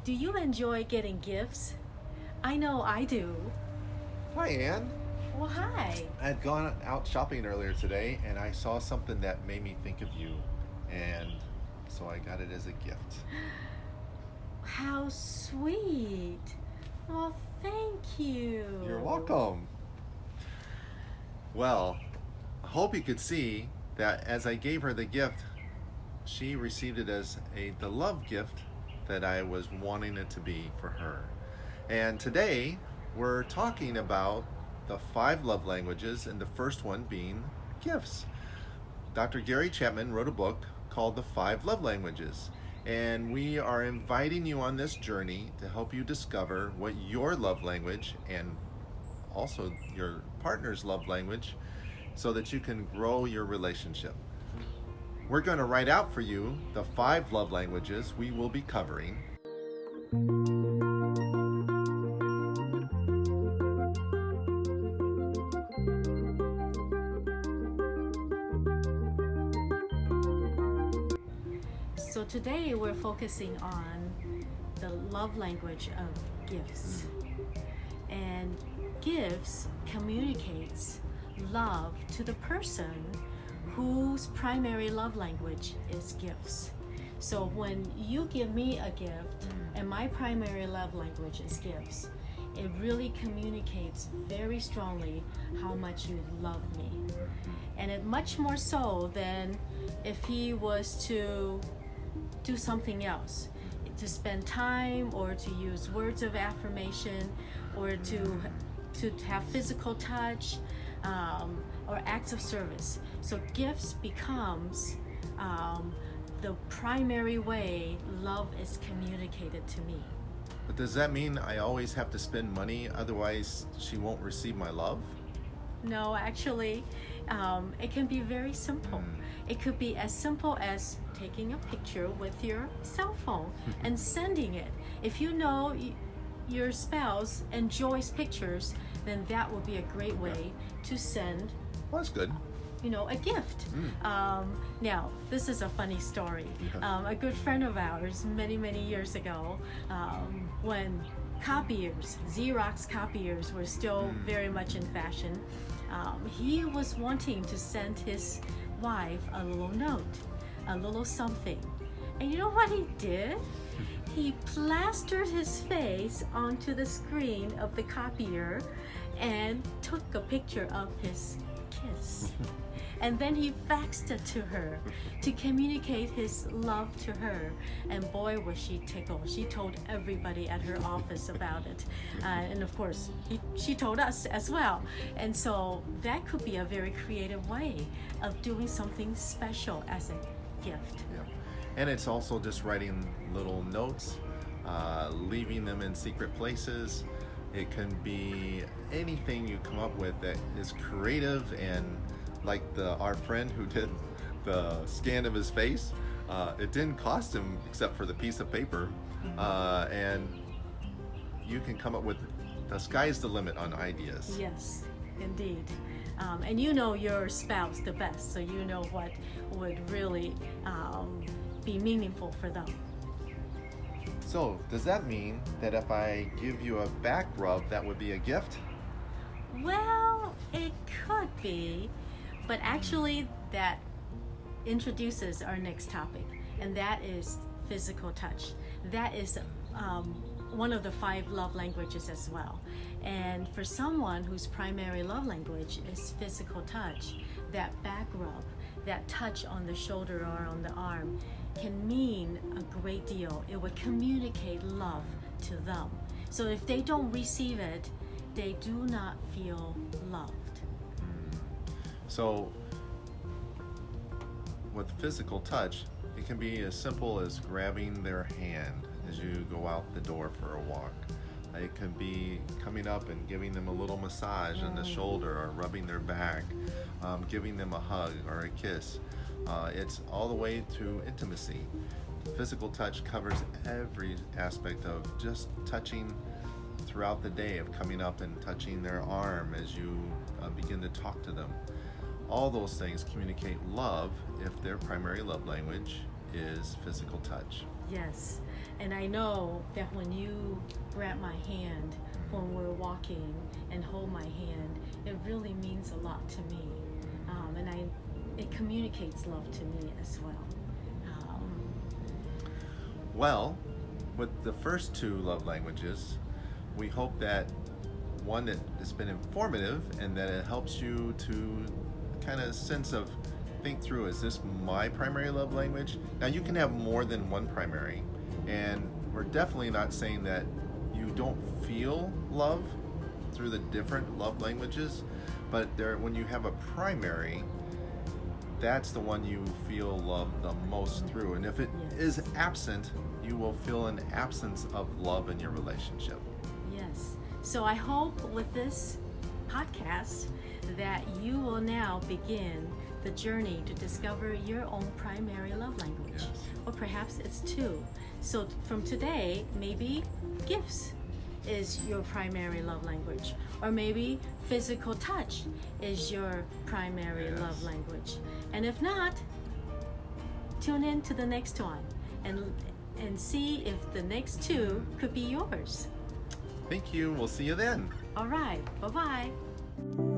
Do you enjoy getting gifts? I know I do. Hi, Ann. Well, hi. I had gone out shopping earlier today and I saw something that made me think of you. And so I got it as a gift. How sweet. Well, thank you. You're welcome. Well, I hope you could see that as I gave her the gift, she received it as the love gift that I was wanting it to be for her. And today we're talking about the 5 love languages, and the first one being gifts. Dr. Gary Chapman wrote a book called The 5 Love Languages, and we are inviting you on this journey to help you discover what your love language and also your partner's love language so that you can grow your relationship. We're going to write out for you the 5 love languages we will be covering. So today we're focusing on the love language of gifts. And gifts communicates love to the person whose primary love language is gifts. So when you give me a gift and my primary love language is gifts, it really communicates very strongly how much you love me. And it much more so than if he was to do something else, to spend time or to use words of affirmation or to have physical touch or acts of service. So gifts becomes the primary way love is communicated to me. But does that mean I always have to spend money, otherwise she won't receive my love? No, actually, it can be very simple. It could be as simple as taking a picture with your cell phone and sending it. If you know your spouse enjoys pictures, then that would be a great way to send, Well, that's good. a gift. Now, this is a funny story. A good friend of ours, many, many years ago, when copiers, Xerox copiers were still very much in fashion, he was wanting to send his wife a little note, a little something. And you know what he did? He plastered his face onto the screen of the copier and took a picture of his kiss. And then he faxed it to her to communicate his love to her. And boy, was she tickled. She told everybody at her office about it. And of course, she told us as well. And so that could be a very creative way of doing something special as a gift. Yeah. And it's also just writing little notes, leaving them in secret places. It can be anything you come up with that is creative, and like our friend who did the scan of his face, it didn't cost him except for the piece of paper, and you can come up with, the sky's the limit on ideas. Yes, indeed. And you know your spouse the best, so you know what would really be meaningful for them. So does that mean that if I give you a back rub, that would be a gift? Well, it could be, but actually that introduces our next topic, and that is physical touch. That is one of the 5 love languages as well. And for someone whose primary love language is physical touch, that back rub, that touch on the shoulder or on the arm can mean a great deal. It would communicate love to them. So if they don't receive it, they do not feel loved. So with physical touch, it can be as simple as grabbing their hand as you go out the door for a walk. It can be coming up and giving them a little massage on the shoulder, or rubbing their back, giving them a hug or a kiss. It's all the way to intimacy. Physical touch covers every aspect of just touching throughout the day, of coming up and touching their arm as you begin to talk to them. All those things communicate love if their primary love language is physical touch. Yes, And I know that when you grab my hand when we're walking and hold my hand, it really means a lot to me. And it communicates love to me as well. Well, with the first two love languages, we hope that one, that it's been informative and that it helps you to kind of sense of think through, is this my primary love language? Now you can have more than one primary, and we're definitely not saying that you don't feel love through the different love languages, but when you have a primary, that's the one you feel love the most through. And if it is absent, you will feel an absence of love in your relationship. Yes. So I hope with this podcast that you will now begin the journey to discover your own primary love language. Yes. Or perhaps it's two. So from today, maybe gifts is your primary love language, or maybe physical touch is your primary love language. And if not, tune in to the next one and see if the next two could be yours. Thank you. We'll see you then. All right. Bye-bye.